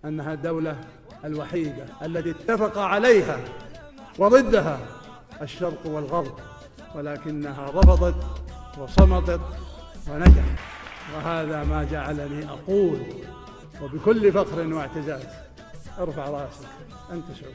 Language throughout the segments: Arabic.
أنها الدولة الوحيدة التي اتفق عليها وضدها الشرق والغرب، ولكنها رفضت وصمتت ونجحت. وهذا ما جعلني أقول وبكل فخر واعتزاز: ارفع راسك أنت سعود.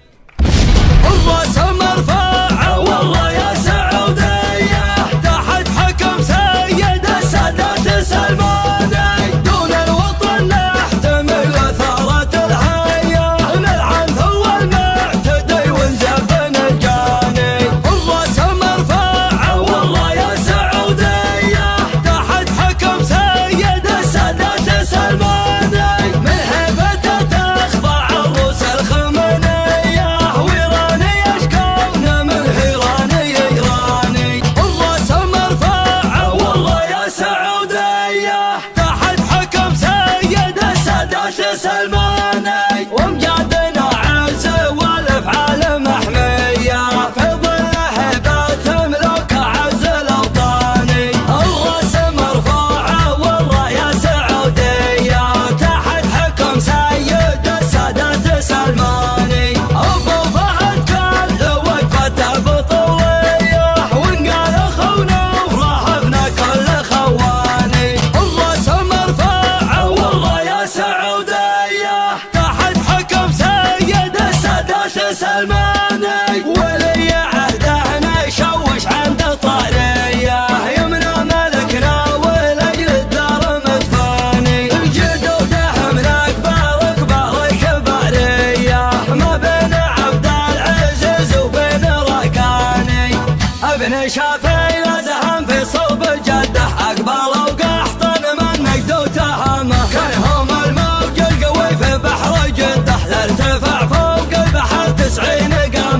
الراس مرفوع والله يا سعودية، تحت حكم سيد السادات سلماني، دون الوطن نحتمل ثارة الحياة، نلعن هو المعتدي ونزبن الجاني. الراس مرفوع والله يا سعودية، تحت حكم سيد السادات سلماني، من هيبته تخضع الروس الخمينية، وإيراني يشكون من هيراني إيراني. الراس مرفوع والله يا سعودية، تحت حكم سيد السادات سلماني، وامجادنا عز والافعال محمية، في ظل هيبة ملوك عز الاوطاني. الراس مرفوع والله يا سعودية، تحت حكم سيد السادات سلماني، ابو فهد كان وقفته بطولية، ونقال اخونا وراهبنا كل خواني. الراس مرفوع والله يا سعودية، تحت حكم سيد السادات سلماني، ولي عهده يشوش عند طارية، يمنى ملكنا ولأجل الدار مدفاني، الجدوده من اكبر كبارية، ما بين عبد العزيز وبين ركاني، ابن شافي لازهم في صوب جده، اقبل وقحطن من نقد وتهامه، كانهم الموج القوي في بحر جده، لا ارتفع فوق البحر 90 قامة.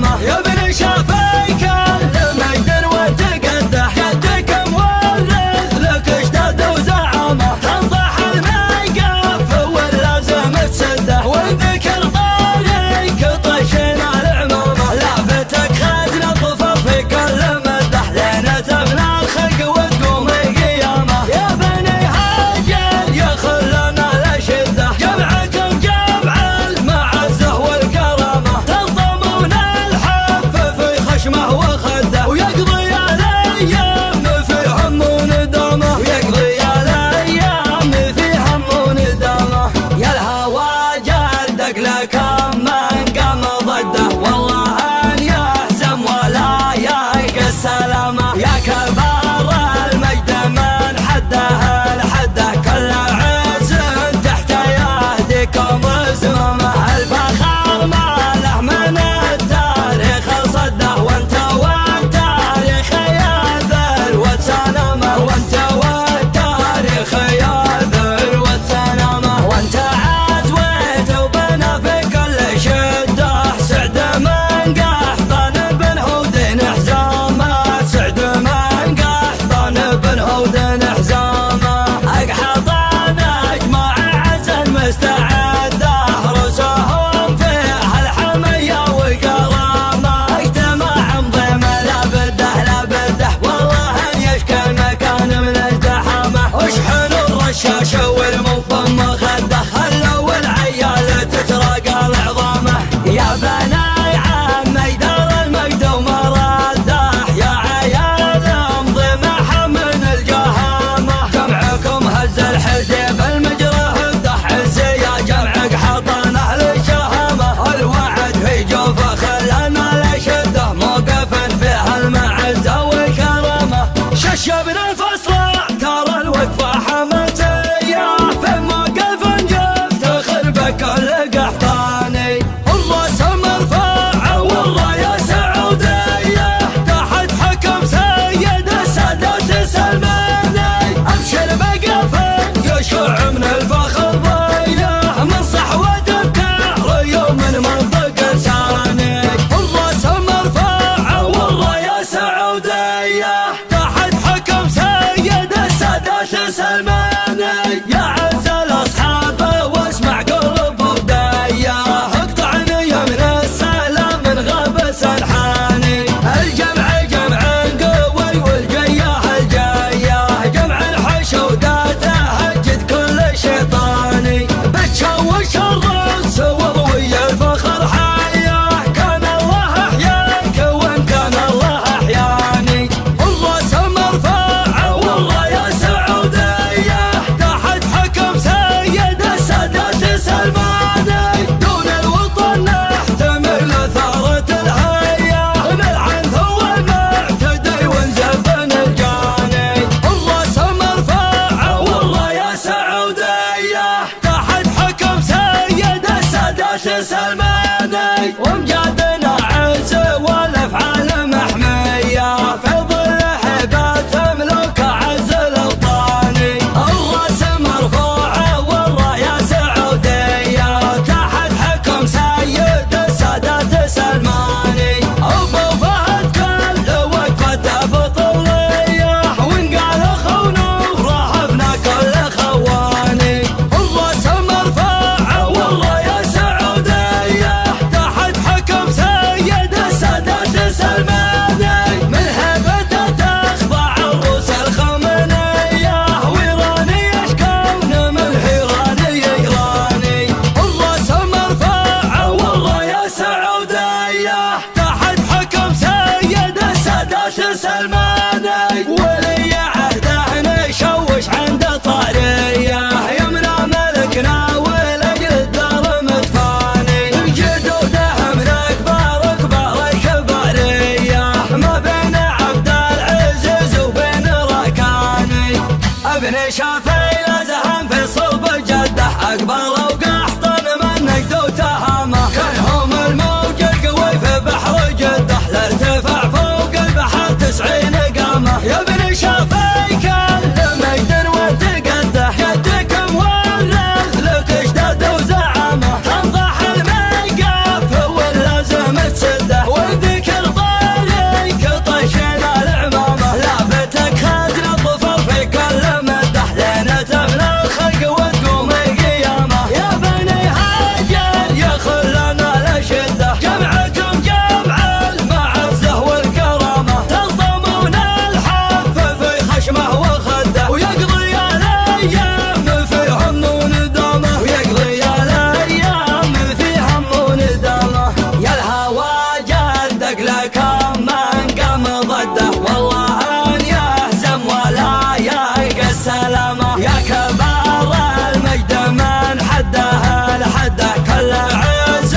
سلماني دون الوطن نحتمل ثارة الهيا نلعن هو المعتدي ونزبن الجاني الراس مرفوعة والله يا سعودية تحت حكم سيد السادات سلماني وامجادنا عز والافعال محمية في ظل هبات ملوك عز الوطني الراس مرفوعة والله يا سعودية تحت حكم سيد السادات سلماني ابو فهد كل وقفته بطولية وان قال اخونا رهبنا كل خواني الراس مرفوعة والله يا سعودية تحت حكم سيد السادات سلماني من هيبته تخضع الروس الخمنية ويراني يشكون من حيراني يراني الراس مرفوعة والله يا سعودية تحت حكم سيد السادات سلماني ولي عهده نشوش عند طارية يمنى ملكنا ولأجل الدار مدفاني جدوده من أكبر الكبارية ما بين عبد العزيز وبين راكاني ابن شافي لازهم في صوب جده أكبر وقحطن من نقد وتهامه كانهم الموج القوي في بحر جده لارتفاع فوق البحر 90 قامه يا ابن شافي كل مجد وتقده يدك مورث لك اشداد وزعامه تنضح الميقف واللازم تسده والذكر طريق طشنا العمامه لابتك خزن الظفر في كل مده لين تفنى الخلق وتقوم القيامه يا بني هاجر يا خلنا الاشده جمعكم جمع المعزه والكرامه تصدمون الحب في خشمه وخده ويقضي الايام في هم وندامه ويقضي الايام في هم وندامه يا الهوى جدك لكم من قام ضده والله ان يهزم ولا يلقى السلامه يا كبار المجد من حده لحده كل عز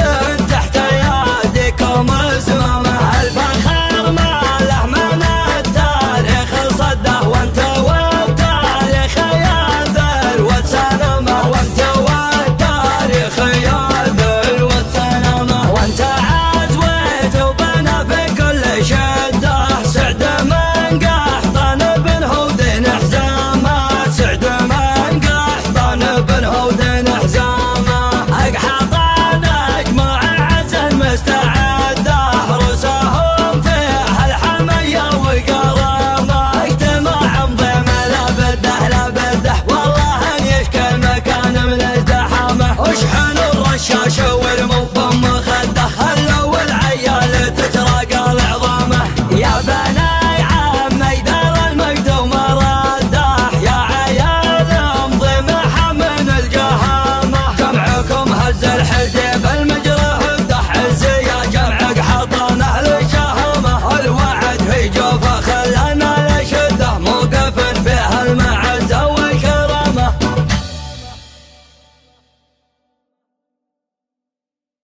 تحت يدكم زمامه الفخر ما له من التاريخ صده وانت والتاريخ يا ذروة سلامه وانت والتاريخ يا ذروة سلامه وانت عزويت وبنا في كل شده سعد من قحطان بن هودين حزامه سعد من قحطان بن هودين حزامه اقحطان اجمع عزه مستعده رسهم فيها الحميه وقرامه اجتماع مضيمه لا بده والله ان يشكل مكان من ازدحامه اشحن الرشاش